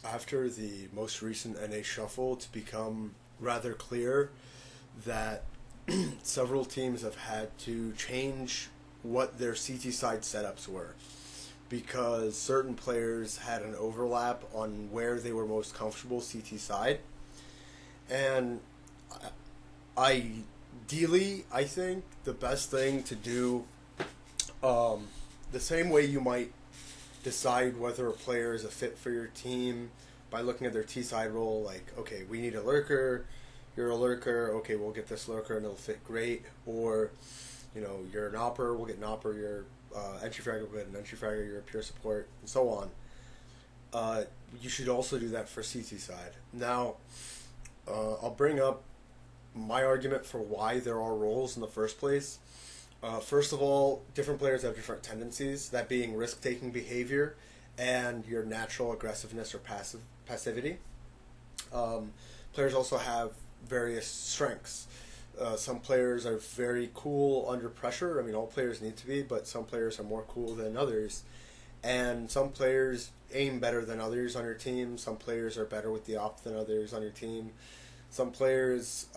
after the most recent NA shuffle to become rather clear that several teams have had to change what their CT side setups were because certain players had an overlap on where they were most comfortable CT side. And ideally, I think the best thing to do, the same way you might decide whether a player is a fit for your team by looking at their T-side role, like, okay, we need a lurker, you're a lurker, okay, we'll get this lurker and it'll fit great, or, you know, you're an opper, we'll get an opper, you're entry fragger, we'll get an entry fragger, you're a pure support, and so on. You should also do that for CT side. Now, I'll bring up my argument for why there are roles in the first place. First of all, different players have different tendencies, that being risk-taking behavior and your natural aggressiveness or passivity. Players also have various strengths. Some players are very cool under pressure. I mean, all players need to be, but some players are more cool than others. And some players aim better than others on your team. Some players are better with the op than others on your team. Some players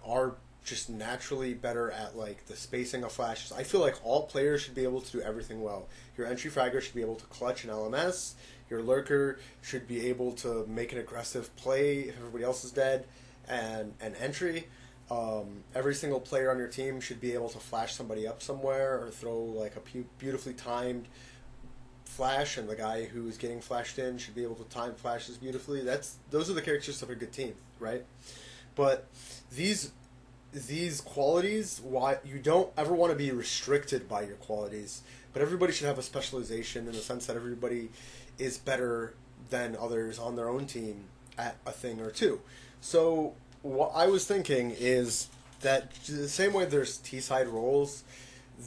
are just naturally better at like the spacing of flashes. I feel like all players should be able to do everything well. Your entry fragger should be able to clutch an LMS. Your lurker should be able to make an aggressive play if everybody else is dead and an entry. Every single player on your team should be able to flash somebody up somewhere or throw like a beautifully timed flash, and the guy who is getting flashed in should be able to time flashes beautifully. Those are the characteristics of a good team, right? But these qualities, why you don't ever want to be restricted by your qualities, but everybody should have a specialization in the sense that everybody is better than others on their own team at a thing or two. So what I was thinking is that the same way there's T-side roles,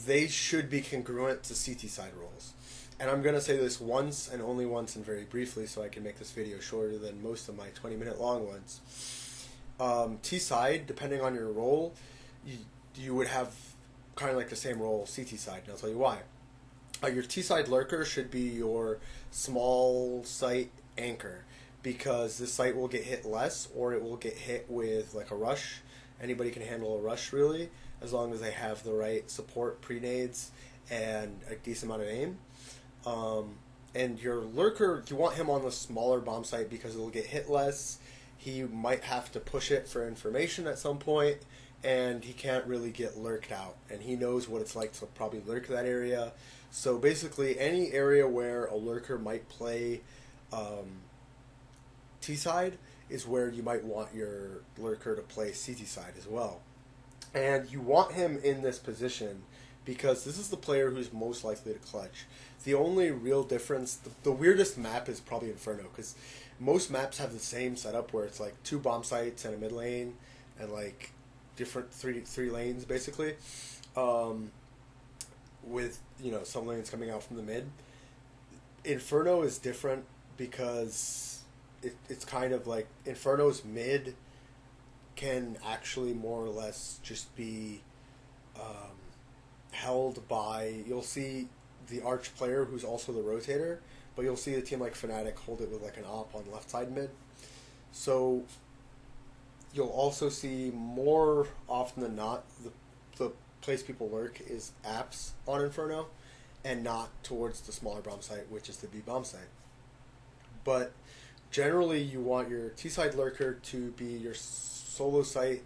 they should be congruent to CT-side roles. And I'm going to say this once and only once and very briefly so I can make this video shorter than most of my 20-minute long ones. T-side, depending on your role, you would have kind of like the same role CT side, and I'll tell you why. Your T-side lurker should be your small site anchor, because this site will get hit less, or it will get hit with like a rush. Anybody can handle a rush, really, as long as they have the right support pre-nades and a decent amount of aim. And your lurker, you want him on the smaller bomb site because it will get hit less. He might have to push it for information at some point, and he can't really get lurked out. And he knows what it's like to probably lurk that area. So basically, any area where a lurker might play T-side is where you might want your lurker to play CT side as well. And you want him in this position because this is the player who's most likely to clutch. The only real difference, the weirdest map is probably Inferno, because most maps have the same setup where it's like 2 bomb sites and a mid lane and like different three lanes basically, with, you know, some lanes coming out from the mid. Inferno is different because it's kind of like Inferno's mid can actually more or less just be held by, you'll see the arch player who's also the rotator, but you'll see a team like Fnatic hold it with like an op on left side mid. So you'll also see more often than not the place people lurk is apps on Inferno and not towards the smaller bomb site, which is the B bomb site. But generally you want your T-side lurker to be your solo site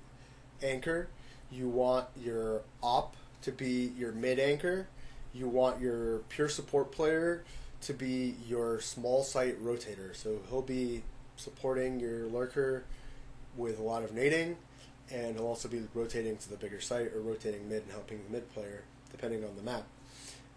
anchor. You want your op to be your mid anchor. You want your pure support player to be your small site rotator. So he'll be supporting your lurker with a lot of nading, and he'll also be rotating to the bigger site or rotating mid and helping the mid player, depending on the map.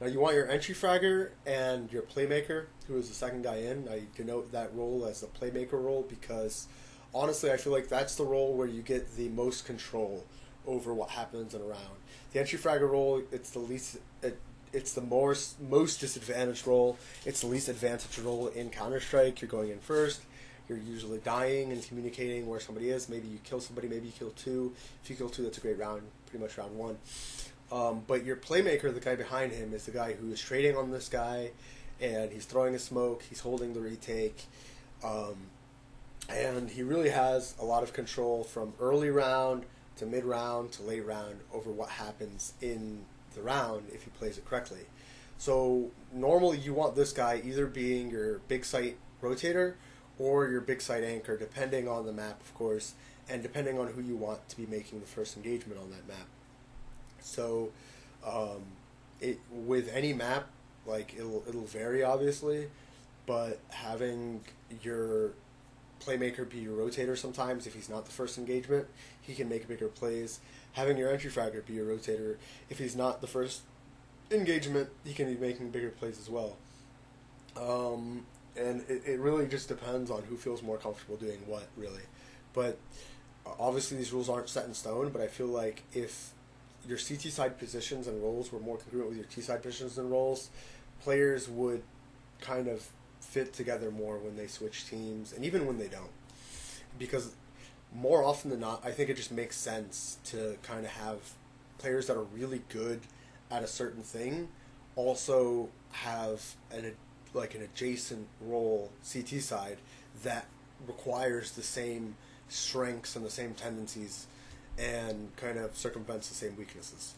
Now you want your entry fragger and your playmaker, who is the second guy in. I denote that role as the playmaker role because honestly I feel like that's the role where you get the most control over what happens in a round. The entry fragger role, it's the least, it's the most disadvantaged role. It's the least advantaged role in Counter-Strike. You're going in first. You're usually dying and communicating where somebody is. Maybe you kill somebody, maybe you kill 2. If you kill 2, that's a great round, pretty much round 1. But your playmaker, the guy behind him, is the guy who is trading on this guy and he's throwing a smoke, he's holding the retake, and he really has a lot of control from early round to mid round to late round over what happens in the round if he plays it correctly. So normally you want this guy either being your big site rotator or your big site anchor, depending on the map, of course, and depending on who you want to be making the first engagement on that map. So with any map, like it'll vary obviously, but having your playmaker be your rotator sometimes, if he's not the first engagement, he can make bigger plays. Having your entry fragger be your rotator, if he's not the first engagement, he can be making bigger plays as well. And it really just depends on who feels more comfortable doing what, really. But obviously these rules aren't set in stone, but I feel like if your CT side positions and roles were more congruent with your T side positions and roles, players would kind of fit together more when they switch teams, and even when they don't. Because more often than not, I think it just makes sense to kind of have players that are really good at a certain thing also have an adjacent role CT side that requires the same strengths and the same tendencies and kind of circumvents the same weaknesses.